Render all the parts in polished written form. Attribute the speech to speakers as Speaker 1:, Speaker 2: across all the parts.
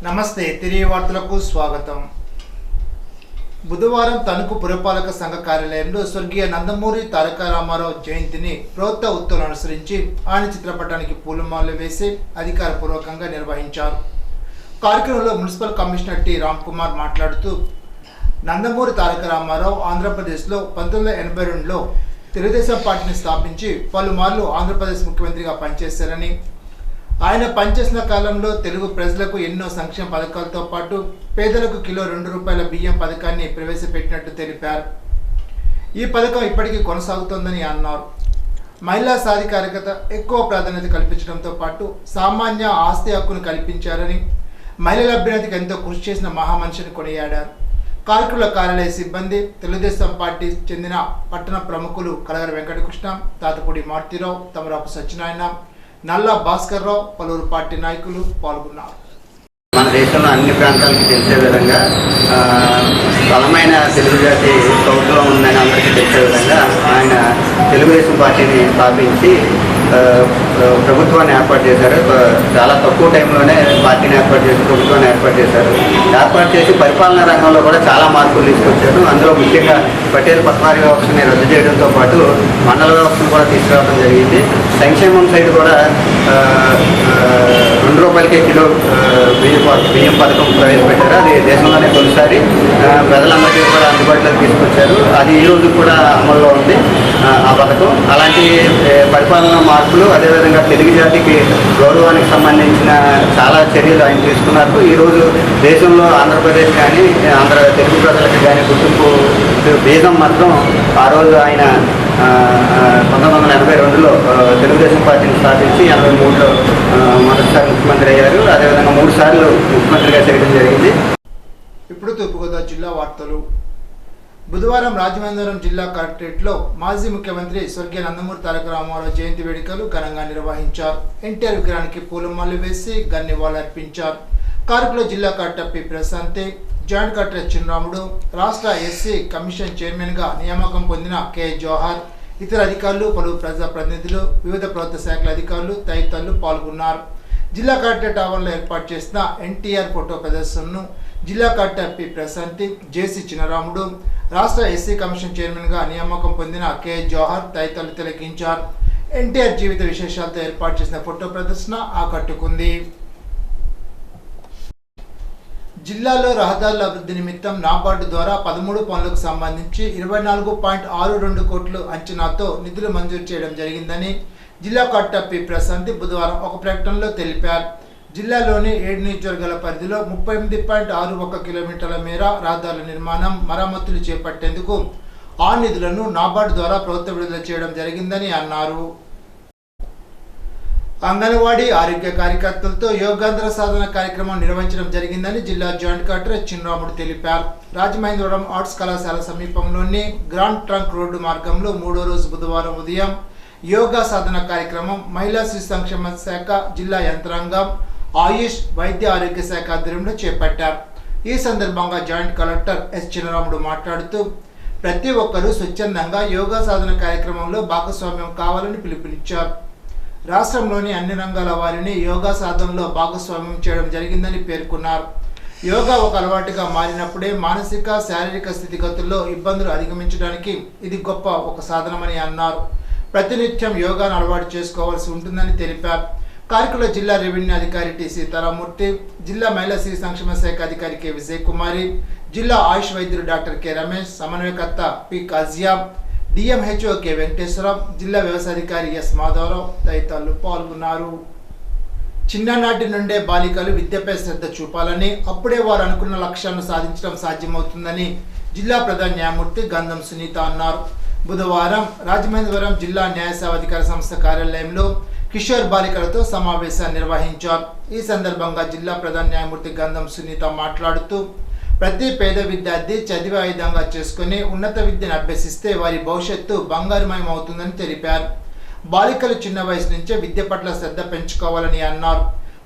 Speaker 1: నమస్తే తిరిగి వార్తలకు స్వాగతం. బుధవారం తణుకు పురపాలక సంఘ కార్యాలయంలో స్వర్గీయ నందమూరి తారక రామారావు జయంతిని ప్రోత్త ఉత్తర్వులు అనుసరించి ఆయన చిత్రపటానికి పూలమాలలు వేసి అధికారపూర్వకంగా నిర్వహించారు. కార్యక్రమంలో municipal commissioner T Ram Kumar మాట్లాడుతూ నందమూరి తారక రామారావు ఆంధ్రప్రదేశ్లో 1982లో తెలుగుదేశం పార్టీని స్థాపించి పలుమార్లు ఆంధ్రప్రదేశ్ ముఖ్యమంత్రిగా పనిచేశారని, ఆయన పనిచేసిన కాలంలో తెలుగు ప్రజలకు ఎన్నో సంక్షేమ పథకాలతో పాటు పేదలకు కిలో ₹2 బియ్యం పథకాన్ని ప్రవేశపెట్టినట్టు తెలిపారు. ఈ పథకం ఇప్పటికీ కొనసాగుతోందని అన్నారు. మహిళా సాధికారికత ఎక్కువ ప్రాధాన్యత కల్పించడంతో పాటు సామాన్య ఆస్తి హక్కును కల్పించారని, మహిళల అభ్యున్నతికి ఎంతో కృషి చేసిన మహామనిషిని కొనియాడారు. కార్యక్రమ కార్యాలయ సిబ్బంది, తెలుగుదేశం పార్టీ చెందిన పట్టణ ప్రముఖులు కలగర వెంకటకృష్ణ, తాతపూడి మార్తిరావు, తమరాపు సత్యనారాయణ, నల్లా భాస్కర్ రావు, పలువురు పార్టీ నాయకులు పాల్గొన్నారు.
Speaker 2: మన దేశంలో అన్ని ప్రాంతాలకు తెలిసే విధంగా బలమైన తెలుగు జాతి సౌత్లో ఉందని అందరికీ తెలిసే విధంగా ఆయన తెలుగుదేశం పార్టీని స్థాపించి ప్రభుత్వాన్ని ఏర్పాటు చేశారు. చాలా తక్కువ టైంలోనే పార్టీని ఏర్పాటు చేసి ప్రభుత్వాన్ని ఏర్పాటు చేశారు. ఏర్పాటు చేసి పరిపాలనా రంగంలో కూడా చాలా మార్పులు తీసుకొచ్చారు. అందులో ముఖ్యంగా పటేల్ పట్వారీ వ్యవస్థని రద్దు చేయడంతో పాటు మండల వ్యవస్థను కూడా తీసుకురావడం జరిగింది. సంక్షేమం సైడ్ కూడా ₹2 కిలో బియ్యం పథకం ప్రవేశపెట్టారు. అది దేశంలోనే తొలిసారి ప్రజలందరికీ కూడా అందుబాటులోకి తీసుకొచ్చారు. అది ఈ రోజు కూడా అమల్లో ఉంది ఆ పథకం. అలాంటి పరిపాలన మార్పులు, అదేవిధంగా తెలుగు జాతికి గౌరవానికి సంబంధించిన చాలా చర్యలు ఆయన తీసుకున్నారు. ఈరోజు దేశంలో ఆంధ్రప్రదేశ్ కానీ తెలుగు ప్రజలకు కానీ గుర్తింపు బీజం మాత్రం ఆ రోజు ఆయన 1982లో తెలుగుదేశం పార్టీని స్థాపించి 83లో మొదటిసారి ముఖ్యమంత్రి అయ్యారు. అదేవిధంగా 3 సార్లు ముఖ్యమంత్రిగా చేయడం జరిగింది.
Speaker 1: ఇప్పుడు తూర్పుగోదావరి జిల్లా వార్తలు. బుధవారం రాజమహేంద్రవరం జిల్లా కలెక్టరేట్లో మాజీ ముఖ్యమంత్రి స్వర్గీయ నందమూరి తారక రామారావు జయంతి వేడుకలు ఘనంగా నిర్వహించారు. ఎన్టీఆర్ విగ్రహానికి పూలమాలలు వేసి నివాళులర్పించారు. కార్యక్రమంలో జిల్లా collector P Prashanti, joint collector Chinnaramudu, రాష్ట్ర ఎస్సీ కమిషన్ చైర్మన్గా నియామకం పొందిన కె జోహార్, ఇతర అధికారులు, పలువురు ప్రజాప్రతినిధులు, వివిధ ప్రభుత్వ శాఖల అధికారులు తదితరులు పాల్గొన్నారు. జిల్లా కలెక్టరేట్ ఆవరణలో ఏర్పాటు చేసిన ఎన్టీఆర్ ఫోటో ప్రదర్శనను జిల్లా కలెక్టర్ పి ప్రశాంతి, జేసీ చిన్నరాముడు, రాష్ట్ర ఎస్సీ కమిషన్ చైర్మన్గా నియామకం పొందిన కె జోహార్ తదితరులు తిలకించారు. ఎన్టీఆర్ జీవిత విశేషాలతో ఏర్పాటు చేసిన ఫోటో ప్రదర్శన ఆకట్టుకుంది. జిల్లాలో రహదారుల అభివృద్ధి నిమిత్తం నాబార్డు ద్వారా 13 పనులకు సంబంధించి 24.62 కోట్ల అంచనాతో నిధులు మంజూరు చేయడం జరిగిందని జిల్లా కలెక్టర్ పి ప్రశాంతి బుధవారం ఒక ప్రకటనలో తెలిపారు. జిల్లాలోని 7 నియోజకవర్గాల పరిధిలో 38.61 కిలోమీటర్ల మేర రహదారుల నిర్మాణం, మరమ్మతులు చేపట్టేందుకు ఆ నిధులను నాబార్డు ద్వారా ప్రభుత్వం విడుదల చేయడం జరిగిందని అన్నారు. అంగన్వాడీ ఆరోగ్య కార్యకర్తలతో యోగాంధ్ర సాధన కార్యక్రమం నిర్వహించడం జరిగిందని జిల్లా జాయింట్ కలెక్టర్ చిన్నరాముడు తెలిపారు. రాజమహేంద్రవరం ఆర్ట్స్ కళాశాల సమీపంలోని గ్రాండ్ ట్రంక్ రోడ్డు మార్గంలో 3వ రోజు బుధవారం ఉదయం యోగా సాధన కార్యక్రమం మహిళా శిశు సంక్షేమ శాఖ, జిల్లా యంత్రాంగం, ఆయుష్, వైద్య ఆరోగ్య శాఖ ఆధ్వర్యంలో చేపట్టారు. ఈ సందర్భంగా జాయింట్ కలెక్టర్ ఎస్ చిన్నరాముడు మాట్లాడుతూ ప్రతి ఒక్కరూ స్వచ్ఛందంగా యోగా సాధన కార్యక్రమంలో భాగస్వామ్యం కావాలని పిలుపునిచ్చారు. రాష్ట్రంలోని అన్ని రంగాల వారిని యోగా సాధనలో భాగస్వామ్యం చేయడం జరిగిందని పేర్కొన్నారు. యోగా ఒక అలవాటుగా మారినప్పుడే మానసిక, శారీరక స్థితిగతుల్లో ఇబ్బందులు అధిగమించడానికి ఇది గొప్ప ఒక సాధనమని అన్నారు. ప్రతినిత్యం యోగాను అలవాటు చేసుకోవాల్సి ఉంటుందని తెలిపారు. కార్యక్రమంలో జిల్లా రెవెన్యూ అధికారి టి సీతారామూర్తి, జిల్లా మహిళా శిశు సంక్షేమ శాఖ అధికారి కె విజయకుమారి, జిల్లా ఆయుష్ వైద్యులు డాక్టర్ కె రమేష్, సమన్వయకర్త పి కాజియా, డిఎంహెచ్ఓ కె వెంకటేశ్వరం, జిల్లా వ్యవసాయాధికారి ఎస్ మాధవరావు తదితరులు పాల్గొన్నారు. చిన్ననాటి నుండే బాలికలు విద్యపై శ్రద్ధ చూపాలని, అప్పుడే వారు అనుకున్న లక్ష్యాలను సాధించడం సాధ్యమవుతుందని జిల్లా ప్రధాన న్యాయమూర్తి గంధం సునీత అన్నారు. బుధవారం రాజమహేంద్రవరం జిల్లా న్యాయ సేవాధికార సంస్థ కార్యాలయంలో కిషోర్ బాలికలతో సమావేశాన్ని నిర్వహించారు. ఈ సందర్భంగా జిల్లా ప్రధాన న్యాయమూర్తి గంధం సునీత మాట్లాడుతూ ప్రతి పేద విద్యార్థి చదివే ఆయుధంగా చేసుకుని ఉన్నత విద్యను అభ్యసిస్తే వారి భవిష్యత్తు బంగారుమయం అవుతుందని తెలిపారు. బాలికలు చిన్న వయసు నుంచే విద్య పట్ల శ్రద్ధ పెంచుకోవాలని అన్నారు.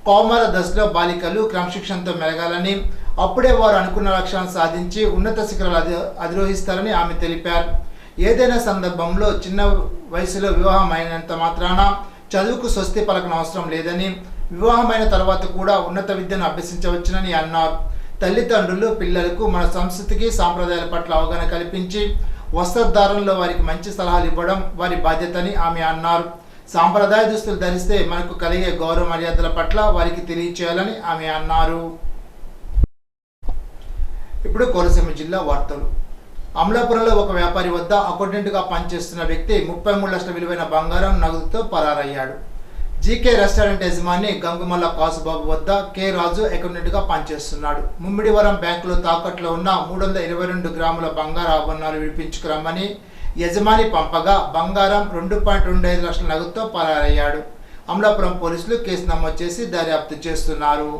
Speaker 1: కౌమార దశలో బాలికలు క్రమశిక్షణతో మెలగాలని, అప్పుడే వారు అనుకున్న లక్ష్యాలను సాధించి ఉన్నత శిఖరాలు అధిరోహిస్తారని ఆమె తెలిపారు. ఏదైనా సందర్భంలో చిన్న వయసులో వివాహం అయినంత మాత్రాన చదువుకు స్వస్తి పలకన అవసరం లేదని, వివాహమైన తర్వాత కూడా ఉన్నత విద్యను అభ్యసించవచ్చునని అన్నారు. తల్లిదండ్రులు పిల్లలకు మన సంస్కృతికి సాంప్రదాయాల పట్ల అవగాహన కల్పించి వస్త్రధారణలో వారికి మంచి సలహాలు ఇవ్వడం వారి బాధ్యతని ఆమె అన్నారు. సాంప్రదాయ దుస్తులు ధరిస్తే మనకు కలిగే గౌరవ మర్యాదల పట్ల వారికి తెలియచేయాలని ఆమె అన్నారు. ఇప్పుడు కోనసీమ జిల్లా వార్తలు. అమలాపురంలో ఒక వ్యాపారి వద్ద అకౌంటెంట్గా పనిచేస్తున్న వ్యక్తి 33 లక్షల విలువైన బంగారం నగదుతో పరారయ్యాడు. జీకే రెస్టారెంట్ యజమాని గంగుమల్ల కాసుబాబు వద్ద కె రాజు అకౌంటెంట్గా పనిచేస్తున్నాడు. ముమ్మిడివరం బ్యాంకులో తాకట్లో ఉన్న 322 గ్రాముల బంగారు ఆభరణాలు విడిపించుకురమ్మని యజమాని పంపగా బంగారం 2.25 లక్షల నగదుతో పరారయ్యాడు. అమలాపురం పోలీసులు కేసు నమోదు చేసి దర్యాప్తు చేస్తున్నారు.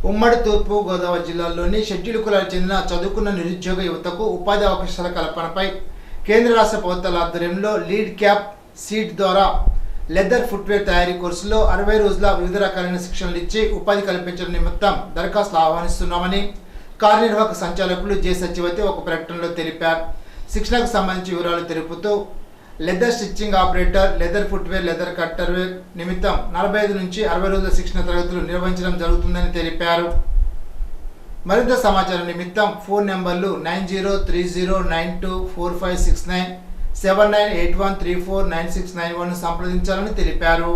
Speaker 1: ఉమ్మడి తూర్పు గోదావరి జిల్లాలోని షెడ్యూల్ కులాలకు చెందిన చదువుకున్న నిరుద్యోగ యువతకు ఉపాధి అవకాశాల కల్పనపై కేంద్ర రాష్ట్ర ప్రభుత్వాల ఆధ్వర్యంలో లీడ్ క్యాప్ సీట్ ద్వారా లెదర్ ఫుట్వేర్ తయారీ కోర్సులో 60 రోజుల వివిధ రకాలైన శిక్షణలు ఇచ్చి ఉపాధి కల్పించడం నిమిత్తం దరఖాస్తులు ఆహ్వానిస్తున్నామని కార్యనిర్వాహక సంచాలకులు జె సత్యవతి ఒక ప్రకటనలో తెలిపారు. శిక్షణకు సంబంధించి వివరాలు తెలుపుతూ leather stitching operator, leather footwear, leather cutter నిమిత్తం 45 నుంచి 60 రోజుల శిక్షణ తరగతులు నిర్వహించడం జరుగుతుందని తెలిపారు. మరింత సమాచారం నిమిత్తం ఫోన్ నెంబర్లు 9030924569, 7981349691 సంప్రదించాలని తెలిపారు.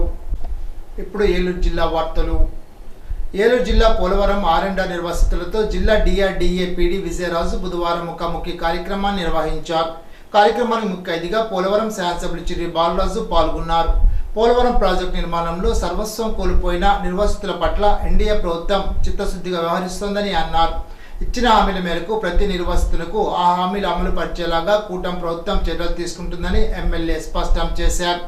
Speaker 1: ఇప్పుడు ఏలూరు జిల్లా వార్తలు. ఏలూరు జిల్లా పోలవరం R&R నిర్వాసితులతో జిల్లా DRDA PD విజయరాజు బుధవారం ముఖాముఖి కార్యక్రమాన్ని నిర్వహించారు. కార్యక్రమానికి ముఖ్య అతిథిగా పోలవరం శాసనసభ్యులు చిర్రి బాలరాజు పాల్గొన్నారు. పోలవరం ప్రాజెక్టు నిర్మాణంలో సర్వస్వం కోల్పోయిన నిర్వాసితుల పట్ల ఎన్డీఏ ప్రభుత్వం చిత్తశుద్ధిగా వ్యవహరిస్తోందని అన్నారు. ఇచ్చిన హామీల మేరకు ప్రతి నిర్వాసితులకు ఆ హామీలు అమలు పరిచేలాగా కూటమి ప్రభుత్వం చర్యలు తీసుకుంటుందని ఎమ్మెల్యే స్పష్టం చేశారు.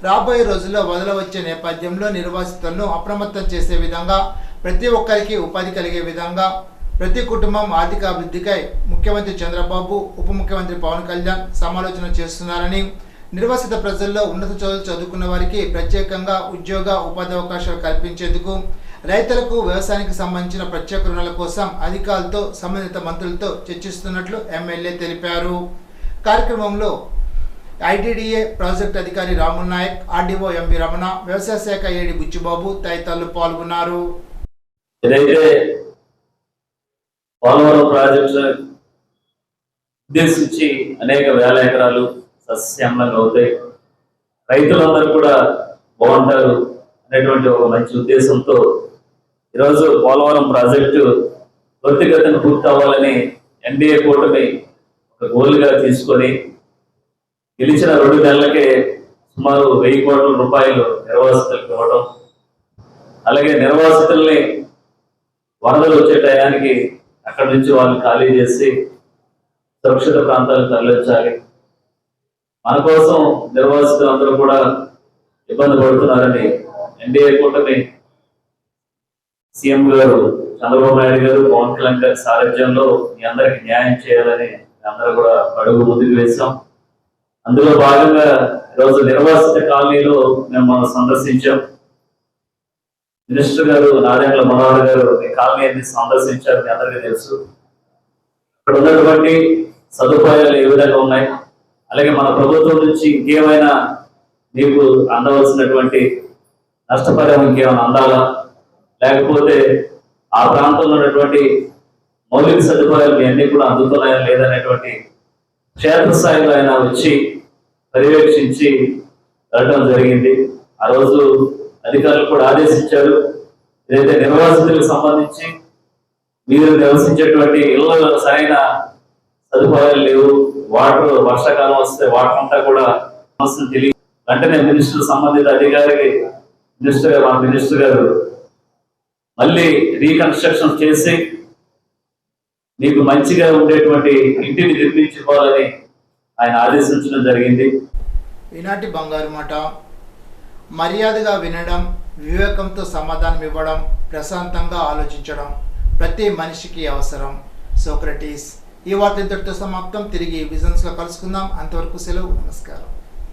Speaker 1: రాబోయే రోజుల్లో వదల వచ్చే నేపథ్యంలో నిర్వాసితులను అప్రమత్తం చేసే విధంగా, ప్రతి ఒక్కరికి ఉపాధి కలిగే విధంగా, ప్రతి కుటుంబం ఆర్థిక అభివృద్ధికై ముఖ్యమంత్రి చంద్రబాబు, ఉప ముఖ్యమంత్రి పవన్ కళ్యాణ్ సమాలోచన చేస్తున్నారని, నిర్వాసిత ప్రజల్లో ఉన్నత చదువులు చదువుకున్న వారికి ప్రత్యేకంగా ఉద్యోగ ఉపాధి అవకాశాలు కల్పించేందుకు, రైతులకు వ్యవసాయానికి సంబంధించిన ప్రత్యేక రుణాల కోసం అధికారులతో సంబంధిత మంత్రులతో చర్చిస్తున్నట్లు ఎమ్మెల్యే తెలిపారు. కార్యక్రమంలో IDDA ప్రాజెక్ట్ అధికారి రాముల్ నాయక్, RDO MV రమణ, వ్యవసాయ శాఖ ఏడి బుచ్చిబాబు తదితరులు పాల్గొన్నారు.
Speaker 3: పోలవరం ప్రాజెక్టు ఉద్దేశించి అనేక వేల ఎకరాలు సస్యశ్యామలంగా అవుతాయి, రైతులందరూ కూడా బాగుంటారు అనేటువంటి ఒక మంచి ఉద్దేశంతో ఈరోజు పోలవరం ప్రాజెక్టు త్వరితగతిన పూర్తి అవ్వాలని ఎన్డీఏ కూటమి ఒక గోల్గా తీసుకొని గెలిచిన 2 నెలలకే సుమారు 1000 కోట్ల రూపాయలు నిర్వాసితులకు ఇవ్వడం, అలాగే నిర్వాసితుల్ని వరదలు వచ్చే టయానికి అక్కడి నుంచి వాళ్ళు ఖాళీ చేసి సురక్షిత ప్రాంతాలకు తరలించాలి. మన కోసం నిర్వాసితులందరూ కూడా ఇబ్బంది పడుతున్నారని ఎన్డీఏ కూటమి సీఎం గారు చంద్రబాబు నాయుడు గారు, పవన్ కళ్యాణ్ గారి సారథ్యంలో మీ అందరికి న్యాయం చేయాలని అందరూ కూడా అడుగు ముందుకు వేశాం. అందులో భాగంగా ఈరోజు నిర్వాసిత కాలనీలో మేము మనం సందర్శించాం. మినిస్టర్ గారు నారాయణ మనోహర్ గారు ఈ కాలనీని సందర్శించారు, మీ అందరికీ తెలుసు. ఇక్కడ ఉన్నటువంటి సదుపాయాలు ఏ విధంగా ఉన్నాయి, అలాగే మన ప్రభుత్వం నుంచి ఇంకేమైనా మీకు అందవలసినటువంటి నష్టపరిహారం ఇంకేమైనా అందాలా, లేకపోతే ఆ ప్రాంతంలో ఉన్నటువంటి మౌలిక సదుపాయాలు అన్ని కూడా అందుతున్నాయా లేదనేటువంటి క్షేత్రస్థాయిలో ఆయన వచ్చి పర్యవేక్షించి వెళ్ళడం జరిగింది. ఆ రోజు అధికారులు కూడా ఆదేశించారు, ఏదైతే నిర్వాసితులకు సంబంధించి మీరు నివసించేటువంటి ఇళ్లలో సరైన సదుపాయాలు లేవు, వాటర్ వర్షాకాలం వస్తే వాటర్ అంతా కూడా సమస్యను తెలియ వెంటనే మినిస్టర్ సంబంధిత అధికారికి మన మినిస్టర్ గారు మళ్ళీ రీకన్స్ట్రక్షన్ చేసి మీకు మంచిగా ఉండేటువంటి ఇంటిని నిర్మించుకోవాలని ఆయన ఆదేశించడం జరిగింది.
Speaker 1: ఈనాటి బంగారు మాట. మర్యాదగా వినడం, వివేకంతో సమాధానం ఇవ్వడం, ప్రశాంతంగా ఆలోచించడం ప్రతి మనిషికి అవసరం. సోక్రటీస్. ఈ వార్త ఇంతటితో సమాప్తం. తిరిగి విజన్స్లో కలుసుకుందాం. అంతవరకు సెలవు. నమస్కారం.